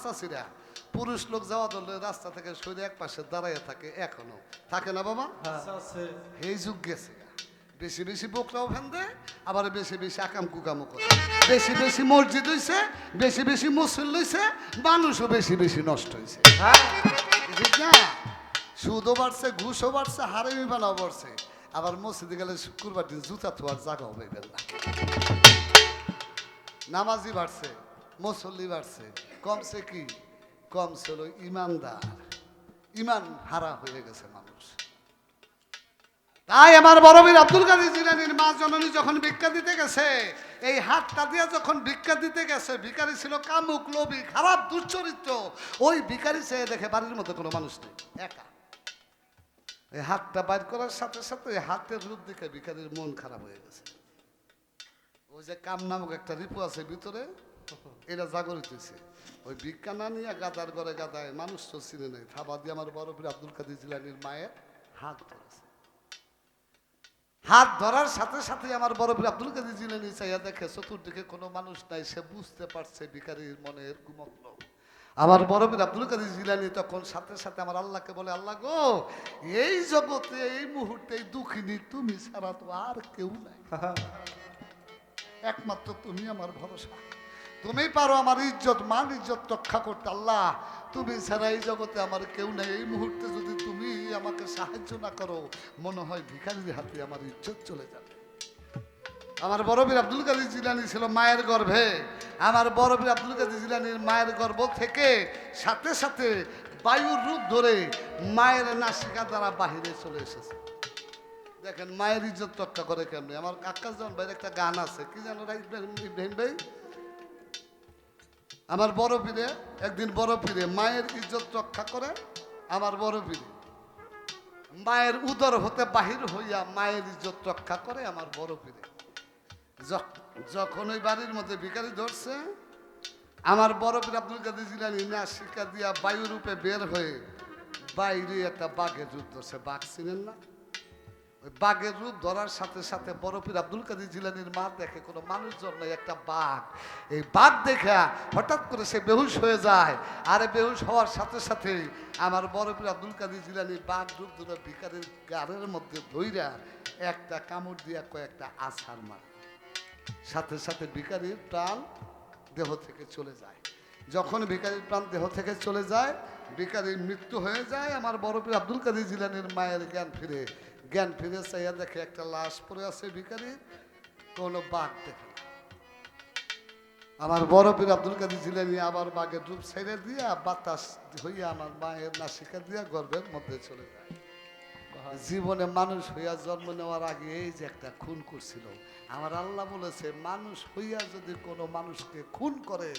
চাষিরা পুরুষ লোক যাওয়া ধরলে রাস্তা থেকে সরে এক পাশে দাঁড়াইয়া থাকে, এখনো থাকে না বাবা? এই যুগ গেছে, বেশি বেশি বোকরাও ফেন্দে, আবার বেশি বেশি আকাম কুকামও করে, বেশি বেশি মসজিদ হইছে, বেশি বেশি মুসল্লি হইছে, মানুষও বেশি বেশি নষ্ট হয়েছে। ঠিক না? সুদও বাড়ছে, ঘুষও বাড়ছে, হারামি বানাও বাড়ছে। আবার মসজিদে গেলে শুক্রবার দিন জুতা থোয়ার জায়গা হবে না, নামাজি বাড়ছে, মুসল্লি বাড়ছে, কমছে কি? কমছে হলো ইমানদার, ইমান হারা হয়ে গেছে মানুষ। তাই আমার বড় বীর আব্দুল কাদের জিলানীর মা জননী যখন ভিক্ষা দিতে গেছে, এই হাতটা দিয়ে যখন ভিক্ষা দিতে গেছে, ভিখারি ছিল কামুক, লোভী, খারাপ, দুশ্চরিত্র। ওই ভিখারি চেয়ে দেখে বাড়ির মধ্যে কোনো মানুষ নেই, একা। এই হাতটা বাইর করার সাথে সাথে হাতের রূপ দেখে ভিখারির মন খারাপ হয়ে গেছে। ওই যে কাম নামক একটা রিপু আছে ভিতরে, এটা জাগরিত হয়েছে। ওই ভিক্ষা না নিয়ে গাদার ঘরে গাদায়, মানুষ তো চিনে নেই, থাবা দিয়ে আমার বড় বীর আব্দুল কাদের জিলানীর মায়ের হাত ধরেছে। হাত ধরার সাথে সাথে আমার বড় বীর আব্দুল কাদের জিলানী চাইয়া দেখে চতুর্দিকে কোনো মানুষ নাই, সে বুঝতে পারছে ভিখারির মনের কুমগ্ন। আমার বড় বীর আব্দুল কাদের জিলানী তখন সাথে সাথে আমার আল্লাহকে বলে, আল্লাহ গো, এই জগতে এই মুহূর্তে এই দুঃখিনী তুমি ছাড়া তো আর কেউ নাই, একমাত্র তুমি আমার ভরসা, তুমি পারো আমার ইজ্জত মান ইজ্জত রক্ষা করতে। আল্লাহ, তুমি ছাড়া এই জগতে আমার কেউ নেই, এই মুহূর্তে যদি তুমি আমাকে সাহায্য না করো, মনে হয় ভিখারির হাতে আমার ইজ্জত চলে যাবে। আমার বড় বীর আব্দুল কাদের জিলানী ছিল মায়ের গর্ভে। আমার বড় বীর আব্দুল কাদের জিলানীর মায়ের গর্ভ থেকে সাথে সাথে বায়ুর রূপ ধরে মায়ের নাসিকা দ্বারা বাহিরে চলে এসেছে। দেখেন মায়ের ইজ্জত রক্ষা করে কেমনি। আমার আকাশ জন ভাইয়ের একটা গান আছে, কি জানো ইব্রাহিম ভাই? আমার বড় পীরে একদিন বড় পীরে মায়ের ইজ্জত রক্ষা করে। আমার বড় পীরে মায়ের উদর হতে বাহির হইয়া মায়ের ইজ্জত রক্ষা করে। আমার বড় পীরে যখন ওই বাড়ির মধ্যে ভিখারি ধরছে, আমার বড় পীর আব্দুল কাদের জিলানী নাসিকা দিয়া বায়ু রূপে বের হয়ে বাইরে একটা বাঘের রূপ ধরছে। বাঘ চিনেন না? ওই বাঘের রূপ ধরার সাথে সাথে বড় পীর আব্দুল কাদের জিলানীর মা দেখে কোনো মানুষজন নেই, একটা বাঘ। এই বাঘ দেখা হঠাৎ করে সে বেহুশ হয়ে যায়। আর বেহুশ হওয়ার সাথে সাথে আমার বড় পীর আব্দুল কাদের জিলানী বাঘ রূপ ধরে ভিখারির গাড়ের মধ্যে ধইরা একটা কামড় দিয়া কয়েকটা আছাড় মারে। সাথে সাথে ভিখারির প্রাণ দেহ থেকে চলে যায়। যখন ভিখারির প্রাণ দেহ থেকে চলে যায়, ভিখারির মৃত্যু হয়ে যায়। আমার বড় পীর আব্দুল কাদের জিলানীর মায়ের জ্ঞান ফিরে চাইয়া দেখে একটা লাশ পড়ে আছে ভিখারির, কোনো বাঘ দেখে না। আমার বড় পীর আব্দুল কাদের জিলানী আবার বাঘের রূপ ছেড়ে দিয়া বাতাস হইয়া আমার মায়ের নাসিকা দিয়া গর্ভের মধ্যে চলে যায়। জীবনে মানুষ হইয়া জন্ম নেওয়ার আগে এই যে একটা খুন করছিল, আমার আল্লাহ বলেছে মানুষ হইয়া যদি কোনো মানুষকে খুন করে,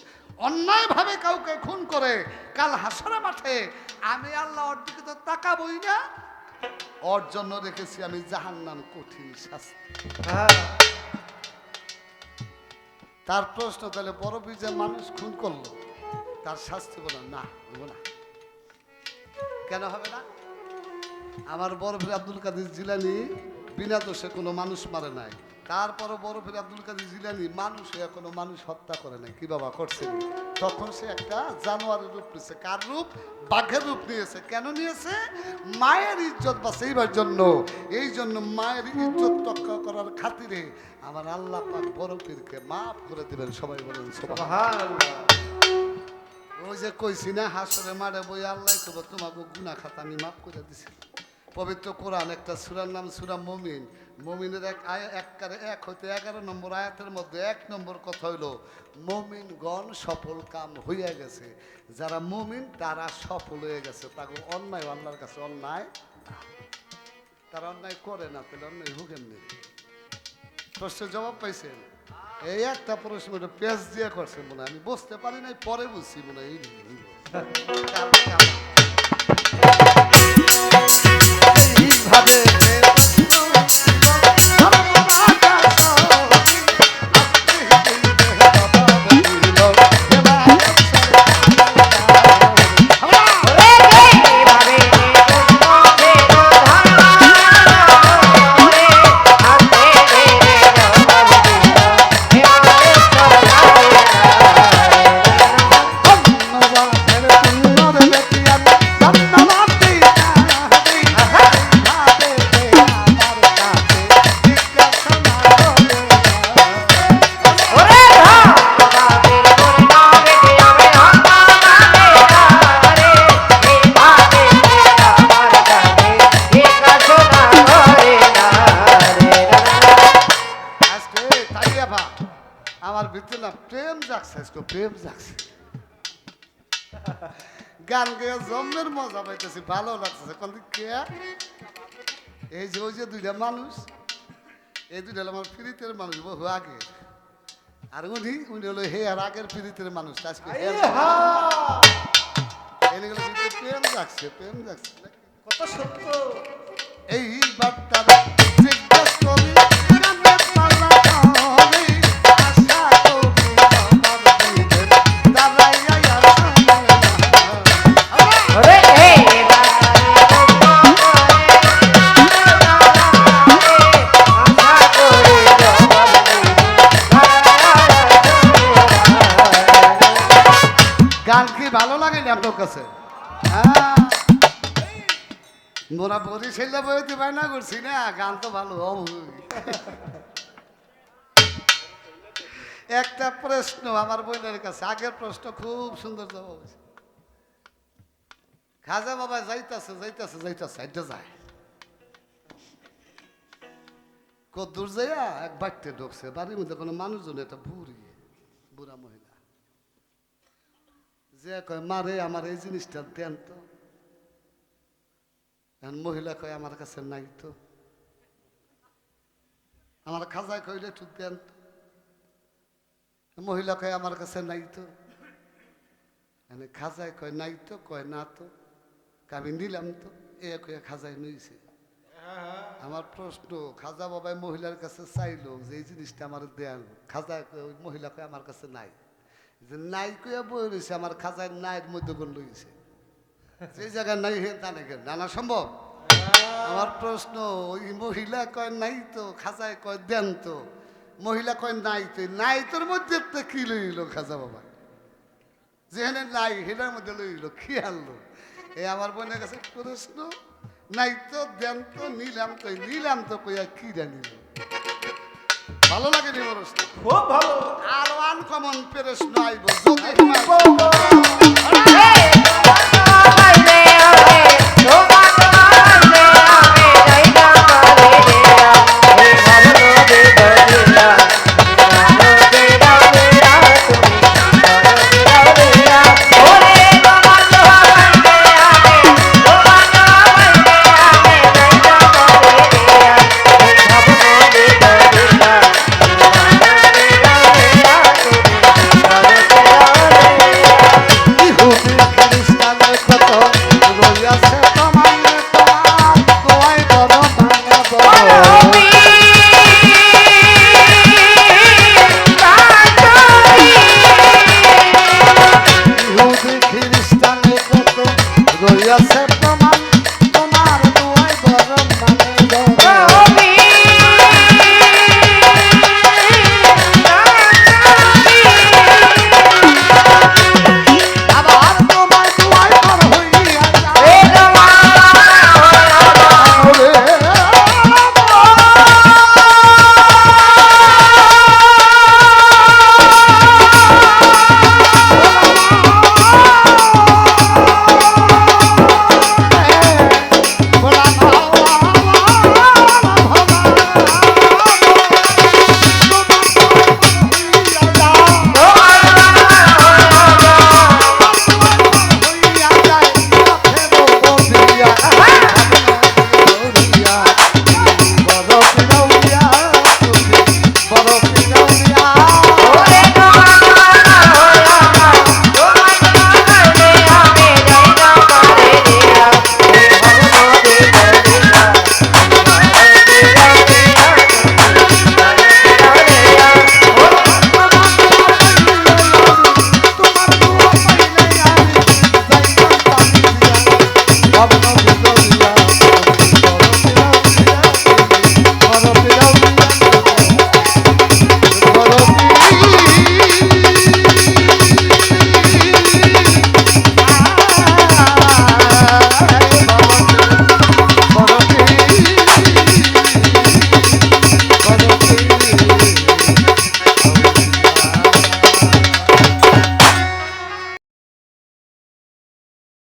অন্যায় ভাবে কাউকে খুন করে, কাল হাসরের মাঠে আমি আল্লাহ ওর দিকে তো তাকাবই না, ওর জন্য রেখেছি আমি জাহান্নাম কঠিন শাস্তি। তার প্রশ্ন, তাহলে বড় বীর মানুষ খুন করলো, তার শাস্তি বলো না, বলবো না। কেন হবে না? আমার বড় পীর আব্দুল কাদের জিলানী বিনা দোষে কোনো মানুষ মারে নাই। তারপরে বড় পীর আব্দুল কাদের জিলানী মানুষ হয়ে কোনো মানুষ হত্যা করে নাই। কি বাবা করছে? তখন সে একটা জানোয়ারের রূপ নিয়েছে। কার রূপ? বাঘের রূপ নিয়েছে। কেন নিয়েছে? মায়ের ইজ্জত বাঁচাইবার জন্য। এই জন্য মায়ের ইজ্জত রক্ষা করার খাতিরে আমার আল্লাহ পাক বড় পীরকে মাফ করে দিবেন। সবাই বলেন সুবহানাল্লাহ। ওই যে কইছি না, হাসরে মারে বই আল্লাহ কব তোমাকে গুনাহ খাতা আমি মাফ করে দিছি। পবিত্র কোরআন একটা সূরার নাম সূরা মুমিন। মুমিনের এক হইতে 11 নম্বর আয়াতের মধ্যে 1 নম্বর কথা হইল মুমিনগণ সফল কাম হইয়া গেছে। যারা মুমিন তারা সফল হয়ে গেছে। তাকে অন্যায় আল্লাহর কাছে অন্যায়, তারা অন্যায় করে না, তাহলে অন্যায় হুকেন নেই। প্রশ্নের জবাব পাইছেন? এই একটা প্রশ্ন পেঁচ দিয়ে করছে মনে হয়, আমি বুঝতে পারি নাই, পরে বুঝছি মনে হয়। এইভাবে ধন্যবাদ। প্রেম জাগছে গান গেয়ে জন্মের মজা পাইতেছি ভালো লাগতেছে কোন দিক কে এই যে ওই যে দুইটা মানুষ এই দুইটা হলো আমার প্রীতের মানুষ বহু আগে আর উনি উনি হলো হে আর আগের প্রীতের মানুষ আজকে এগুলো কিন্তু প্রেম জাগছে কত সত্য এই বার্তা জিজ্ঞেস করি কানে পালা ধরি আশা করি আমার দিনের দাঁড়াইয়া ওরে এই গান কি ভালো লাগে না আপনার কাছে হ্যাঁ মোরা বরিশাইলা বইতে বায়না করছি না গান তো ভালো একটা প্রশ্ন আমার বোনের কাছে আগের প্রশ্ন খুব সুন্দর জবাব হয়েছে খাজা বাবা যাইতাছে এটা যায় কদ্দূর যাইয়া এক বাড়িতে ঢুকছে বাড়ির মধ্যে কোনো মানুষজন একটা বুড়া মহিলা যে কয় মারে আমার এই জিনিসটা দেন তো মহিলা কয় আমার কাছে নাই তো আমার খাজায় কইলে একটু দেন তো মহিলা কয় আমার কাছে নাই তো খাজায় কয় নাই তো কয় না তো আমি নিলাম তো এ কয়ে খাজায় নিয়েছে আমার প্রশ্ন খাজা বাবাই মহিলার কাছে চাইলো যে এই জিনিসটা আমার দেন খাজায় কয় ওই মহিলা কয় আমার কাছে নাই যে নাই কইয়া বই রয়েছে আমার খাজায় নাইয়ের মধ্যে কোন লইছে সেই জায়গায় নাই হে জানে কেন জানা সম্ভব আমার প্রশ্ন ওই মহিলা কয় নাই তো খাজায় কয় দেন তো মহিলা কয় নাই তো নাই তোর মধ্যে তো কি লইল খাজা বাবা যেখানে নাই হেটার মধ্যে লইল কি আনলো এই আমার বোনের কাছে প্রশ্ন নাই তো দেন তো নিলাম তো কইয়া কি জানিল ভালো লাগে নি প্রশ্ন খুব ভালো আর আনকমন প্রশ্ন আইব যদি খ্রিস্টানে কত রইয়াছে